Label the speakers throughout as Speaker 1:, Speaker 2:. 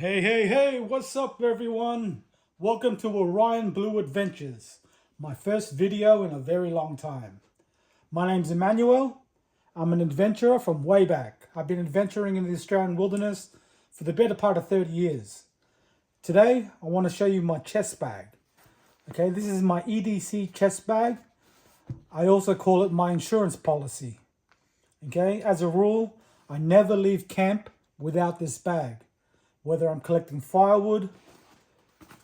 Speaker 1: Hey, what's up everyone? Welcome to Orion Blue Adventures, my first video in a very long time. My name's Emmanuel. I'm an adventurer from way back. I've been adventuring in the Australian wilderness for the better part of 30 years. Today, I want to show you my chest bag. Okay, this is my EDC chest bag. I also call it my insurance policy. Okay, as a rule, I never leave camp without this bag. Whether I'm collecting firewood,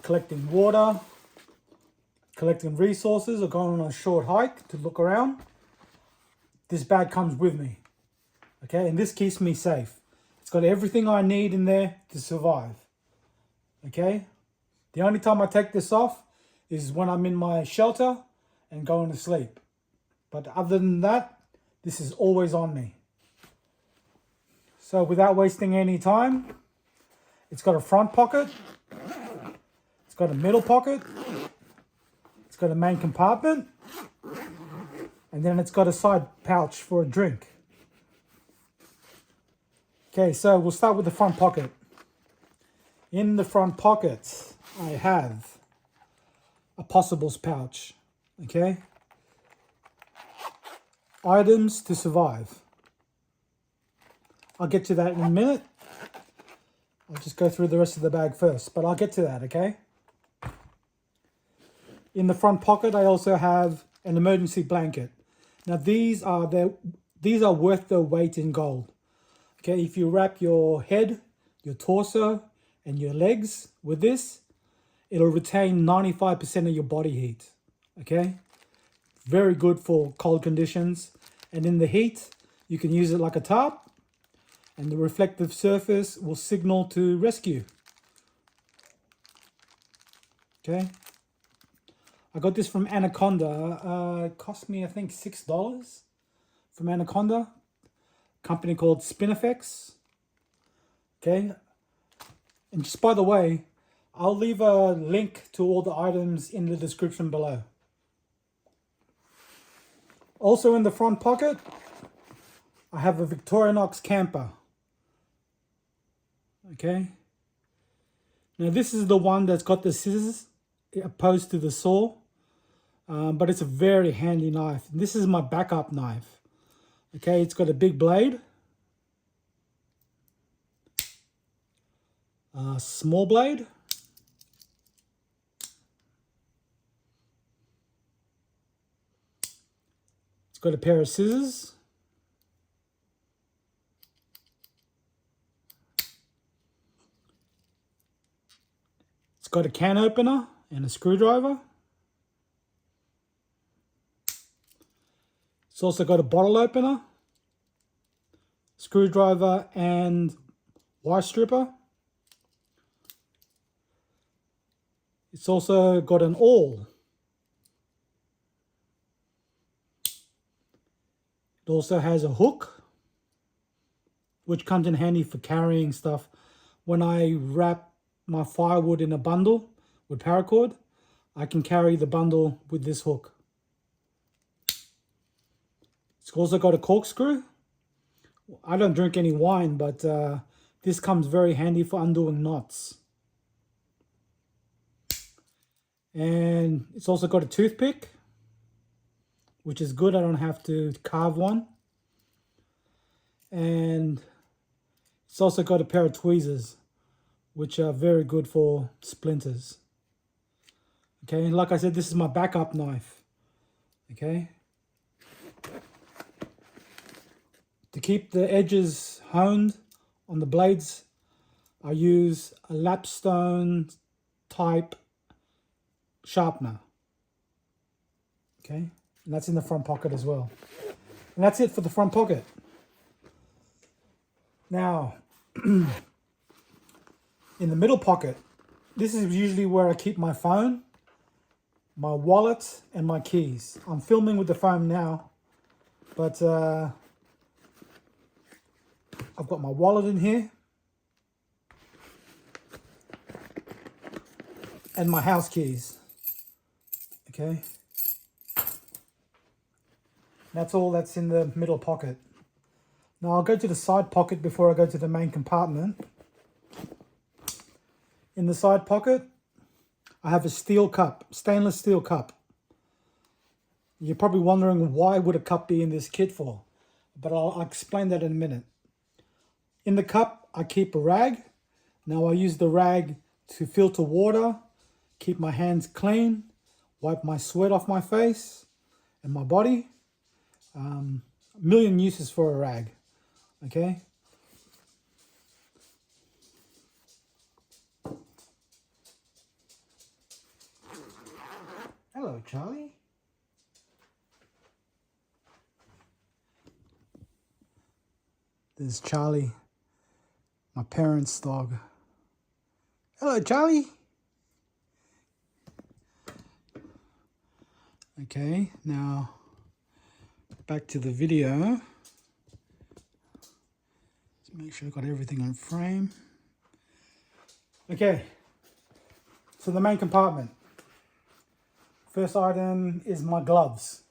Speaker 1: collecting water, collecting resources, or going on a short hike to look around, this bag comes with me. Okay, and this keeps me safe. It's got everything I need in there to survive. Okay, the only time I take this off is when I'm in my shelter and going to sleep. But other than that, this is always on me. So without wasting any time, it's got a front pocket, it's got a middle pocket, it's got a main compartment, and then it's got a side pouch for a drink. Okay, so we'll start with the front pocket. In the front pocket, I have a possibles pouch, okay? Items to survive. I'll get to that in a minute. I'll just go through the rest of the bag first, but I'll get to that, okay? In the front pocket, I also have an emergency blanket. Now, these are worth their weight in gold. Okay, if you wrap your head, your torso, and your legs with this, it'll retain 95% of your body heat, okay? Very good for cold conditions. And in the heat, you can use it like a tarp, and the reflective surface will signal to rescue. Okay. I got this from Anaconda. It cost me, I think, $6 from Anaconda. Company called Spinifex. Okay. And just by the way, I'll leave a link to all the items in the description below. Also in the front pocket, I have a Victorinox camper. Okay, now this is the one that's got the scissors opposed to the saw, but it's a very handy knife. This is my backup knife. Okay, it's got a big blade, a small blade, it's got a pair of scissors, it's got a can opener and a screwdriver. It's also got a bottle opener, screwdriver, and wire stripper. It's also got an awl. It also has a hook, which comes in handy for carrying stuff. When I wrap my firewood in a bundle with paracord, I can carry the bundle with this hook. It's also got a corkscrew. I don't drink any wine, but this comes very handy for undoing knots. And it's also got a toothpick, which is good. I don't have to carve one. And it's also got a pair of tweezers, which are very good for splinters. Okay, and like I said, this is my backup knife. Okay. To keep the edges honed on the blades, I use a lapstone type sharpener. Okay, and that's in the front pocket as well. And that's it for the front pocket. Now, in the middle pocket, this is usually where I keep my phone, my wallet, and my keys. I'm filming with the phone now, but I've got my wallet in here, and my house keys. Okay, that's all that's in the middle pocket. Now I'll go to the side pocket before I go to the main compartment. In the side pocket, I have a steel cup, stainless steel cup. You're probably wondering why would a cup be in this kit for, but I'll explain that in a minute. In the cup, I keep a rag. Now I use the rag to filter water, keep my hands clean, wipe my sweat off my face and my body. A million uses for a rag, okay? Hello, Charlie. This is Charlie, my parents' dog. Hello, Charlie. Okay, now back to the video. Let's make sure I got everything on frame. Okay, so the main compartment. First item is my gloves.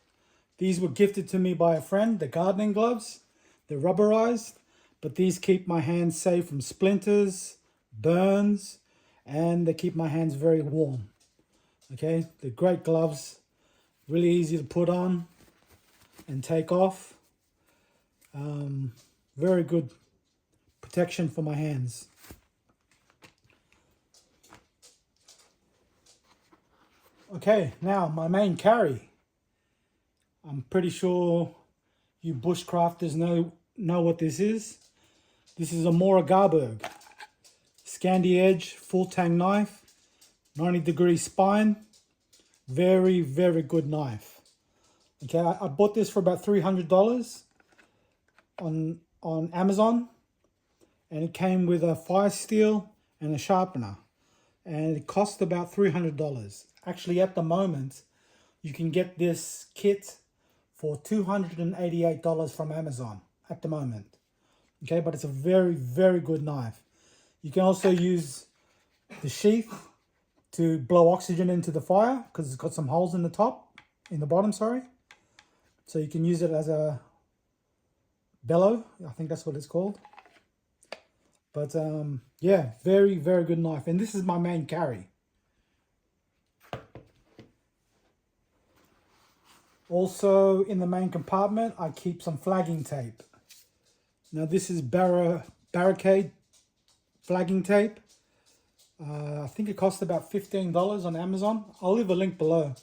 Speaker 1: These were gifted to me by a friend, the gardening gloves. They're rubberized, but these keep my hands safe from splinters, burns, and they keep my hands very warm. Okay, they're great gloves, really easy to put on and take off. Very good protection for my hands. Okay, now my main carry. I'm pretty sure you bushcrafters know what this is. This is a Gerber Scandi edge full tang knife, 90-degree spine. Very, very good knife. Okay, I bought this for about $300 on Amazon, and it came with a fire steel and a sharpener, and it cost about $300. Actually, at the moment, you can get this kit for $288 from Amazon at the moment. Okay, but it's a very, very good knife. You can also use the sheath to blow oxygen into the fire because it's got some holes in the bottom, sorry. So you can use it as a bellow, I think that's what it's called. But yeah, very, very good knife. And this is my main carry. Also in the main compartment, I keep some flagging tape. Now this is barricade flagging tape. I think it cost about $15 on Amazon. I'll leave a link below.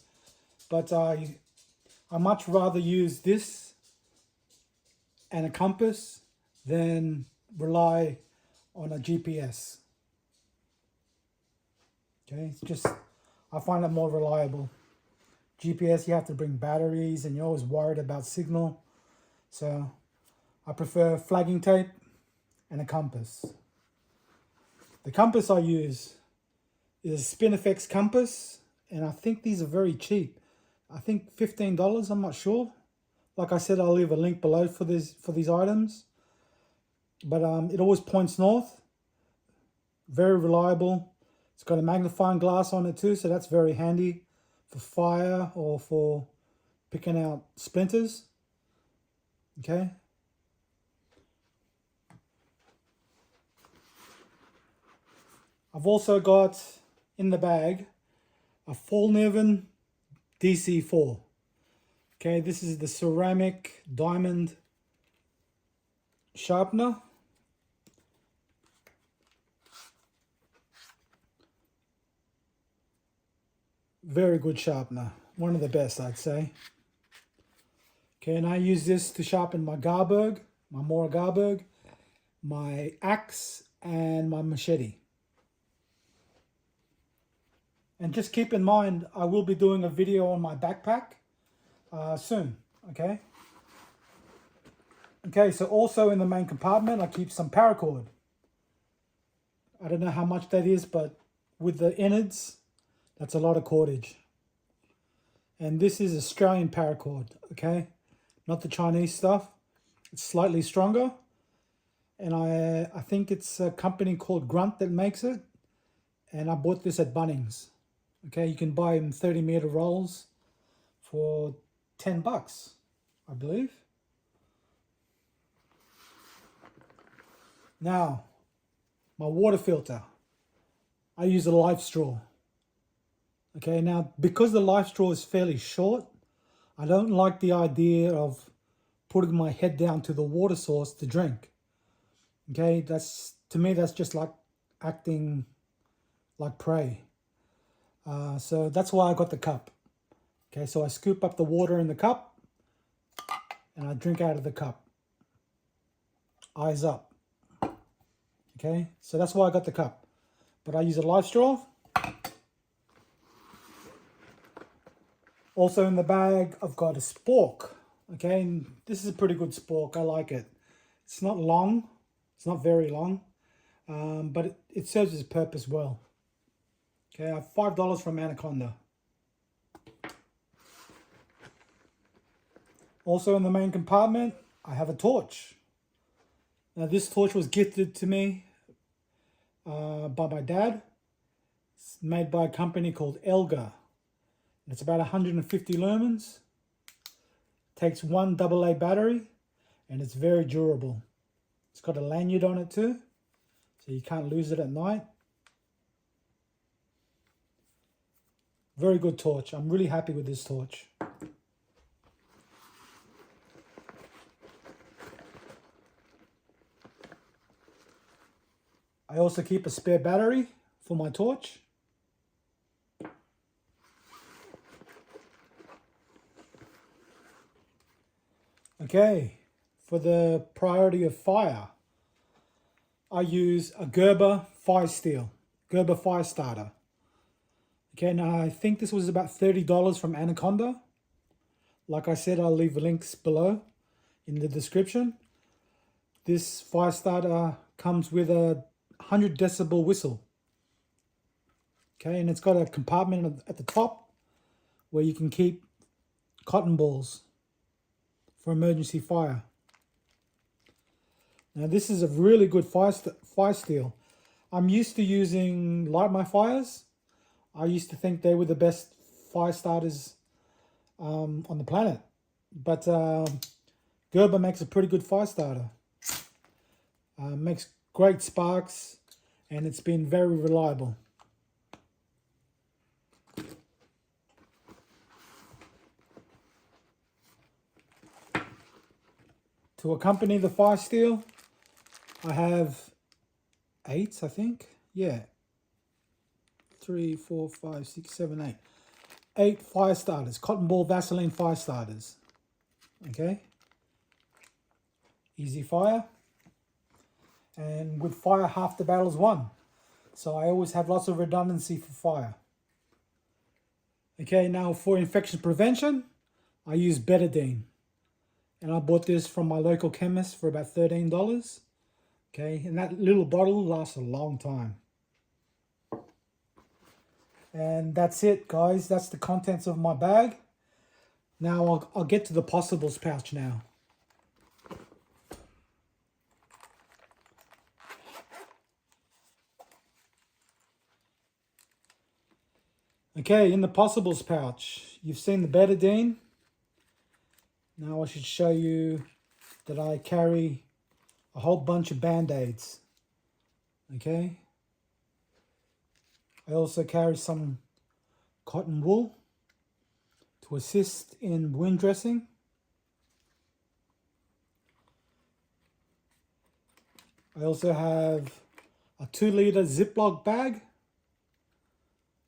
Speaker 1: But I much rather use this and a compass than rely on a GPS. Okay, it's just, I find it more reliable. GPS, you have to bring batteries and you're always worried about signal. So I prefer flagging tape and a compass. The compass I use is a Spinifex compass, and I think these are very cheap. I think $15, I'm not sure. Like I said, I'll leave a link below for these items. But it always points north. Very reliable. It's got a magnifying glass on it too, so that's very handy for fire or for picking out splinters. Okay. I've also got in the bag a Fallnevin DC4. Okay, this is the ceramic diamond sharpener. Very good sharpener, one of the best I'd say. Okay, and I use this to sharpen my Gerber, my Gerber, my axe and my machete. And just keep in mind, I will be doing a video on my backpack soon, okay? Okay, so also in the main compartment, I keep some paracord. I don't know how much that is, but with the innards, that's a lot of cordage. And this is Australian paracord, okay? Not the Chinese stuff. It's slightly stronger. And I think it's a company called Grunt that makes it. And I bought this at Bunnings. Okay, you can buy them 30-meter rolls for $10, I believe. Now, my water filter. I use a life straw. Okay, now because the life straw is fairly short, I don't like the idea of putting my head down to the water source to drink. Okay, to me that's just like acting like prey. So that's why I got the cup. Okay, so I scoop up the water in the cup and I drink out of the cup. Eyes up. Okay, so that's why I got the cup. But I use a life straw. Also in the bag, I've got a spork. Okay, and this is a pretty good spork. I like it. It's not long. It's not very long. But it serves its purpose well. Okay, I have $5 from Anaconda. Also in the main compartment, I have a torch. Now this torch was gifted to me by my dad. It's made by a company called Gerber. It's about 150 lumens. Takes one AA battery and it's very durable. It's got a lanyard on it too, so you can't lose it at night. Very good torch. I'm really happy with this torch. I also keep a spare battery for my torch. Okay, for the priority of fire, I use a Gerber fire steel, Gerber fire starter. Okay, now I think this was about $30 from Anaconda. Like I said, I'll leave links below in the description. This fire starter comes with a 100 decibel whistle. Okay, and it's got a compartment at the top where you can keep cotton balls for emergency fire. Now this is a really good fire steel. I'm used to using Light My Fires. I used to think they were the best fire starters on the planet. But Gerber makes a pretty good fire starter. Makes great sparks and it's been very reliable. To accompany the fire steel, I have 8, I think. Yeah. 3, 4, 5, 6, 7, 8. 8 fire starters, cotton ball Vaseline fire starters. Okay. Easy fire. And with fire, half the battle's won. So I always have lots of redundancy for fire. Okay, now for infection prevention, I use betadine. And I bought this from my local chemist for about $13. Okay, and that little bottle lasts a long time. And that's it, guys. That's the contents of my bag. Now I'll get to the possibles pouch now. Okay, in the possibles pouch, you've seen the betadine. Now I should show you that I carry a whole bunch of band-aids. Okay. I also carry some cotton wool to assist in wound dressing. I also have a 2-liter Ziploc bag.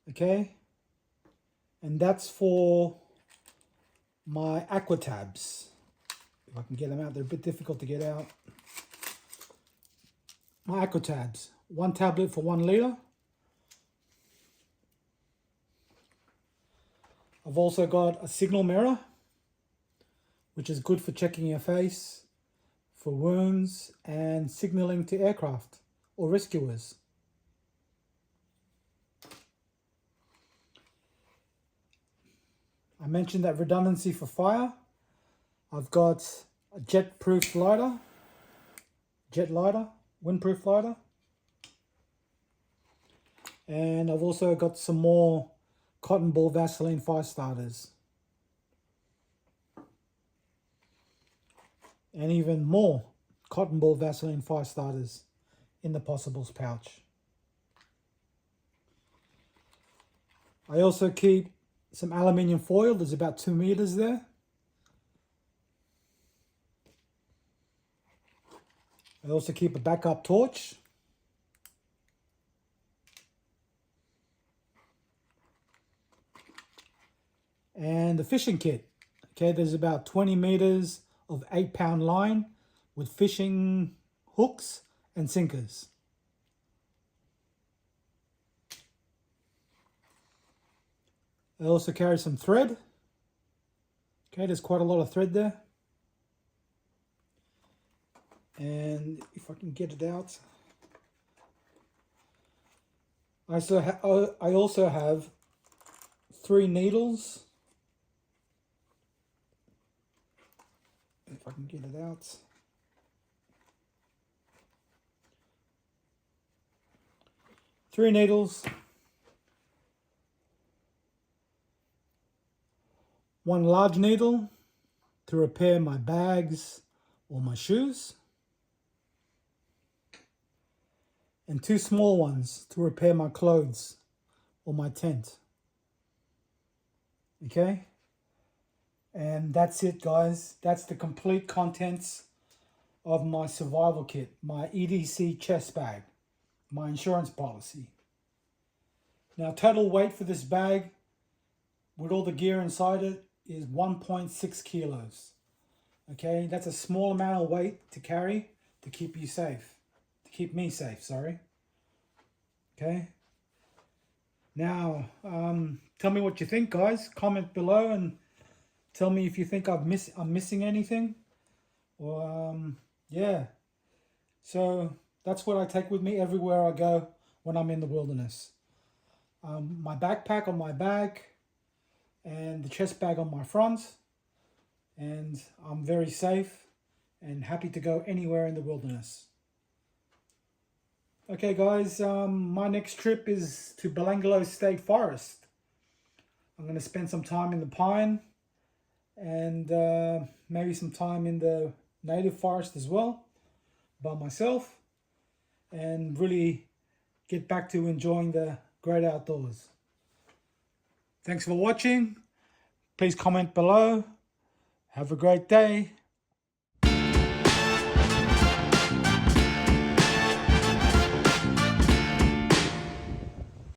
Speaker 1: Okay. And that's for my aqua tabs. If I can get them out, they're a bit difficult to get out. My aqua tabs, 1 tablet for 1 liter. I've also got a signal mirror, which is good for checking your face, for wounds and signaling to aircraft or rescuers. I mentioned that redundancy for fire. I've got a jet-proof lighter, windproof lighter. And I've also got some more cotton ball Vaseline fire starters. And even more cotton ball Vaseline fire starters in the possibles pouch. I also keep some aluminium foil. There's about 2 meters there. I also keep a backup torch. And the fishing kit. Okay, there's about 20 meters of 8-pound line with fishing hooks and sinkers. I also carry some thread. Okay, there's quite a lot of thread there. And if I can get it out, I also have 3 needles. If I can get it out. 3 needles. 1 large needle to repair my bags or my shoes. And 2 small ones to repair my clothes or my tent. Okay? And that's it, guys. That's the complete contents of my survival kit, my EDC chest bag, my insurance policy. Now, total weight for this bag with all the gear inside it is 1.6 kilos. Okay, that's a small amount of weight to carry to keep you safe. To keep me safe, sorry. Okay. Now, tell me what you think, guys. Comment below and tell me if you think I'm missing anything. Or, yeah. So, that's what I take with me everywhere I go when I'm in the wilderness. My backpack on my back and the chest bag on my front. And I'm very safe and happy to go anywhere in the wilderness. Okay, guys, my next trip is to Belanglo State Forest. I'm going to spend some time in the pine and maybe some time in the native forest as well by myself, and really get back to enjoying the great outdoors. Thanks for watching. Please comment below. Have a great day.